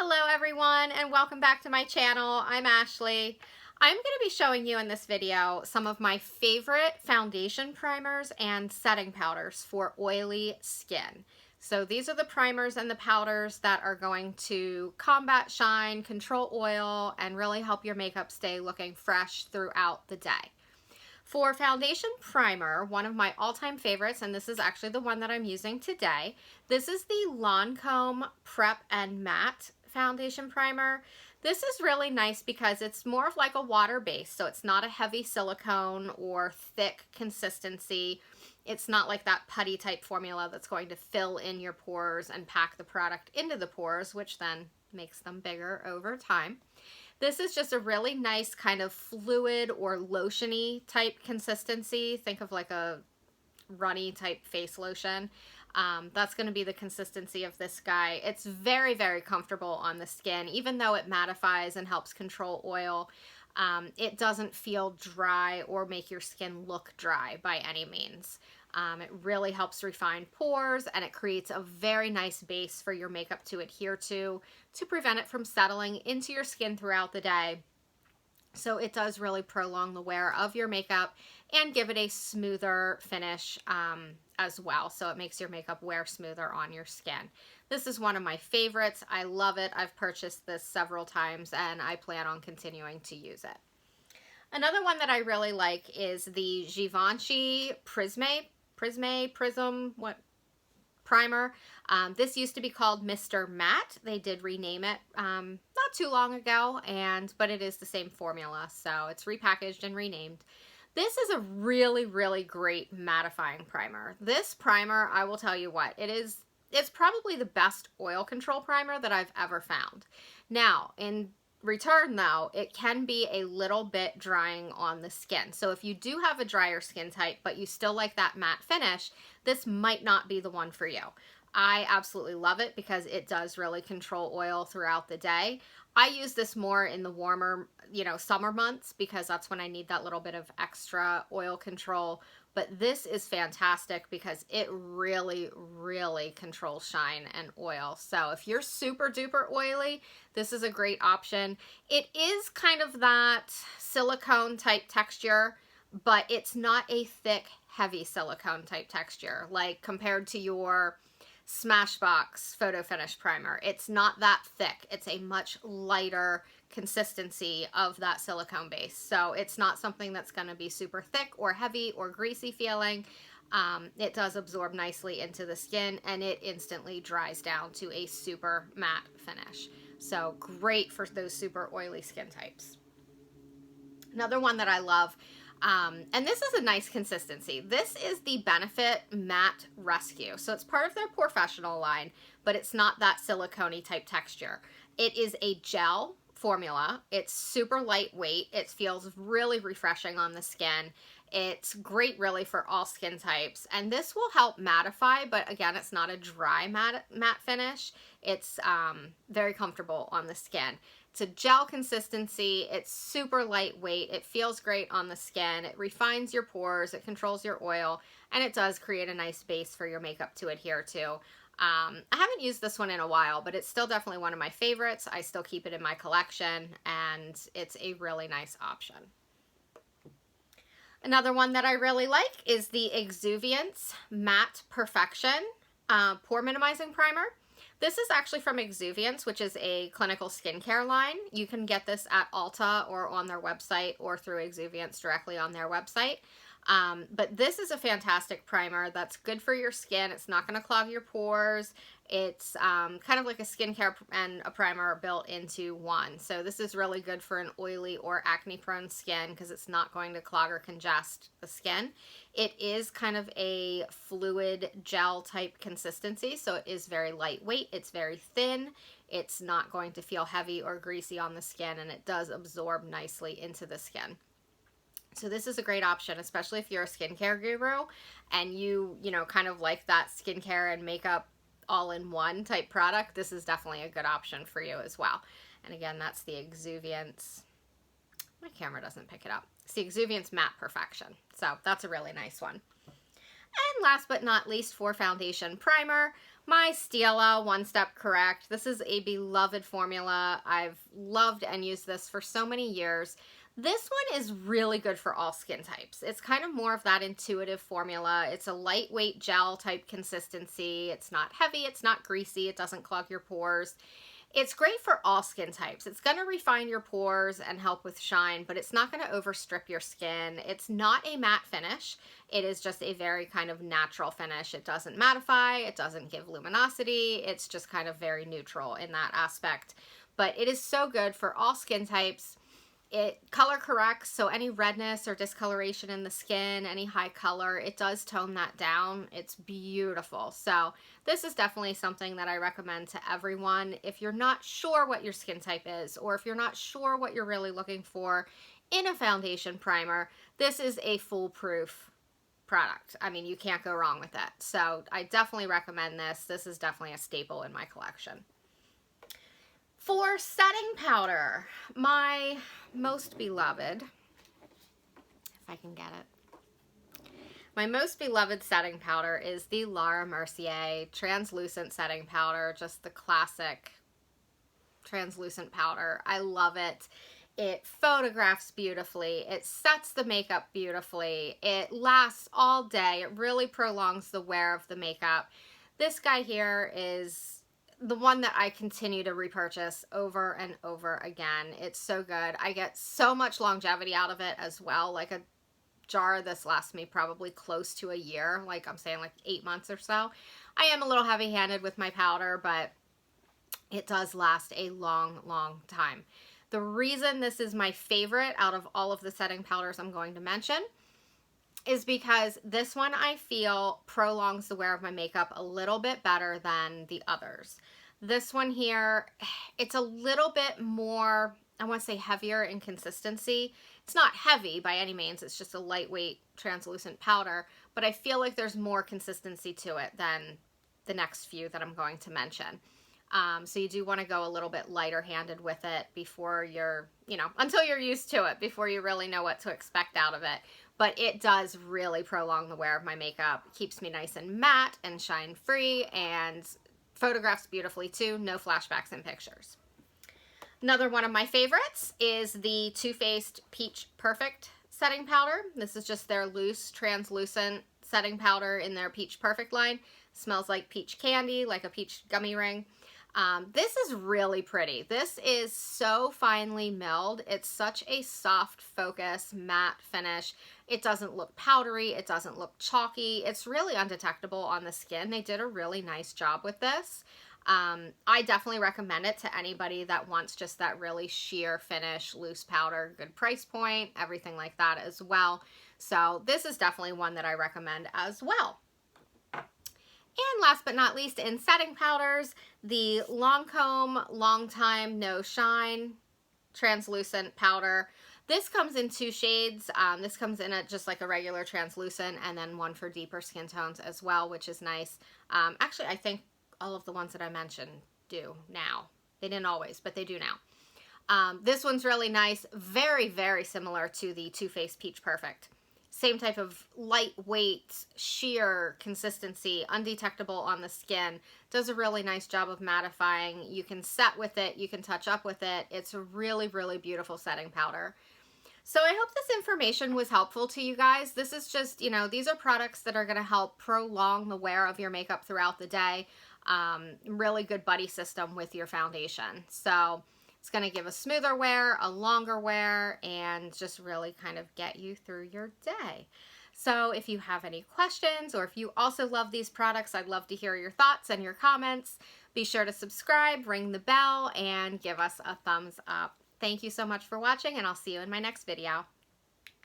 Hello everyone and welcome back to my channel. I'm Ashley. I'm going to be showing you in this video some of my favorite foundation primers and setting powders for oily skin. So these are the primers and the powders that are going to combat shine, control oil, and really help your makeup stay looking fresh throughout the day. For foundation primer, one of my all-time favorites, and this is actually the one that I'm using today, this is the Lancome Prep and Matte foundation primer. This is really nice because it's more of like a water base, so it's not a heavy silicone or thick consistency. It's not like that putty type formula that's going to fill in your pores and pack the product into the pores, which then makes them bigger over time. This is just a really nice kind of fluid or lotiony type consistency. Think of like a runny type face lotion. That's going to be the consistency of this guy. It's very, very comfortable on the skin. Even though it mattifies and helps control oil, it doesn't feel dry or make your skin look dry by any means. It really helps refine pores, and it creates a very nice base for your makeup to adhere to prevent it from settling into your skin throughout the day. So it does really prolong the wear of your makeup and give it a smoother finish as well. So it makes your makeup wear smoother on your skin. This is one of my favorites. I love it. I've purchased this several times and I plan on continuing to use it. Another one that I really like is the Givenchy Prism primer. This used to be called Mr. Matte. They did rename it not too long ago, but it is the same formula, so it's repackaged and renamed. This is a really, really great mattifying primer. This primer, I will tell you what, it's probably the best oil control primer that I've ever found. Now, in return though, it can be a little bit drying on the skin. So if you do have a drier skin type, but you still like that matte finish, this might not be the one for you. I absolutely love it because it does really control oil throughout the day. I use this more in the warmer, summer months because that's when I need that little bit of extra oil control. But this is fantastic because it really, really controls shine and oil. So if you're super duper oily, this is a great option. It is kind of that silicone type texture, but it's not a thick, heavy silicone type texture like compared to your Smashbox Photo Finish Primer. It's not that thick. It's a much lighter consistency of that silicone base. So it's not something that's going to be super thick or heavy or greasy feeling. It does absorb nicely into the skin and it instantly dries down to a super matte finish. So great for those super oily skin types. Another one that I love, and this is a nice consistency. This is the Benefit Matte Rescue. So it's part of their professional line, but it's not that silicone-y type texture. It is a gel formula. It's super lightweight. It feels really refreshing on the skin. It's great really for all skin types. And this will help mattify, but again, it's not a dry matte finish. It's very comfortable on the skin. It's a gel consistency. It's super lightweight. It feels great on the skin. It refines your pores. It controls your oil. And it does create a nice base for your makeup to adhere to. I haven't used this one in a while, but it's still definitely one of my favorites. I still keep it in my collection, and it's a really nice option. Another one that I really like is the Exuviance Matte Perfection Pore Minimizing Primer. This is actually from Exuviance, which is a clinical skincare line. You can get this at Ulta or on their website or through Exuviance directly on their website. But this is a fantastic primer that's good for your skin. It's not going to clog your pores. It's kind of like a skincare and a primer built into one. So this is really good for an oily or acne prone skin because it's not going to clog or congest the skin. It is kind of a fluid gel type consistency, so it is very lightweight. It's very thin. It's not going to feel heavy or greasy on the skin, and it does absorb nicely into the skin. So this is a great option, especially if you're a skincare guru and you kind of like that skincare and makeup all-in-one type product. This is definitely a good option for you as well. And again, that's the Exuviance. My camera doesn't pick it up. It's the Exuviance Matte Perfection. So that's a really nice one. And last but not least, for foundation primer, my Stila One Step Correct. This is a beloved formula. I've loved and used this for so many years. This one is really good for all skin types. It's kind of more of that intuitive formula. It's a lightweight gel type consistency. It's not heavy, it's not greasy, it doesn't clog your pores. It's great for all skin types. It's going to refine your pores and help with shine, but it's not going to overstrip your skin. It's not a matte finish. It is just a very kind of natural finish. It doesn't mattify. It doesn't give luminosity. It's just kind of very neutral in that aspect. But it is so good for all skin types. It color corrects, so any redness or discoloration in the skin, any high color, it does tone that down. It's beautiful. So this is definitely something that I recommend to everyone. If you're not sure what your skin type is, or if you're not sure what you're really looking for in a foundation primer, this is a foolproof product. I mean, you can't go wrong with it. So I definitely recommend this. This is definitely a staple in my collection. For setting powder, my most beloved, if I can get it, my most beloved setting powder is the Laura Mercier translucent setting powder, just the classic translucent powder. I love it. It photographs beautifully. It sets the makeup beautifully. It lasts all day. It really prolongs the wear of the makeup. This guy here is the one that I continue to repurchase over and over again. It's so good. I get so much longevity out of it as well. Like a jar of this lasts me probably close to a year. Like I'm saying, like 8 months or so. I am a little heavy-handed with my powder, but it does last a long, long time. The reason this is my favorite out of all of the setting powders I'm going to mention is because this one I feel prolongs the wear of my makeup a little bit better than the others. This one here, it's a little bit more, I want to say heavier in consistency. It's not heavy by any means, it's just a lightweight translucent powder, but I feel like there's more consistency to it than the next few that I'm going to mention. So you do want to go a little bit lighter handed with it before you're, until you're used to it, before you really know what to expect out of it. But it does really prolong the wear of my makeup. It keeps me nice and matte and shine free and photographs beautifully too. No flashbacks in pictures. Another one of my favorites is the Too Faced Peach Perfect setting powder. This is just their loose translucent setting powder in their Peach Perfect line. Smells like peach candy, like a peach gummy ring. This is really pretty. This is so finely milled. It's such a soft focus, matte finish. It doesn't look powdery. It doesn't look chalky. It's really undetectable on the skin. They did a really nice job with this. I definitely recommend it to anybody that wants just that really sheer finish, loose powder, good price point, everything like that as well. So this is definitely one that I recommend as well. And last but not least, in setting powders, the Lancome Long Time No Shine translucent powder. This comes in 2 shades. This comes in just like a regular translucent, and then one for deeper skin tones as well, which is nice. Actually, I think all of the ones that I mentioned do now. They didn't always, but they do now. This one's really nice. Very, very similar to the Too Faced Peach Perfect. Same type of lightweight, sheer consistency, undetectable on the skin. Does a really nice job of mattifying. You can set with it, you can touch up with it. It's a really, really beautiful setting powder. So I hope this information was helpful to you guys. This is just, these are products that are going to help prolong the wear of your makeup throughout the day. Really good buddy system with your foundation. So it's going to give a smoother wear, a longer wear, and just really kind of get you through your day. So if you have any questions, or if you also love these products, I'd love to hear your thoughts and your comments. Be sure to subscribe, ring the bell, and give us a thumbs up. Thank you so much for watching, and I'll see you in my next video.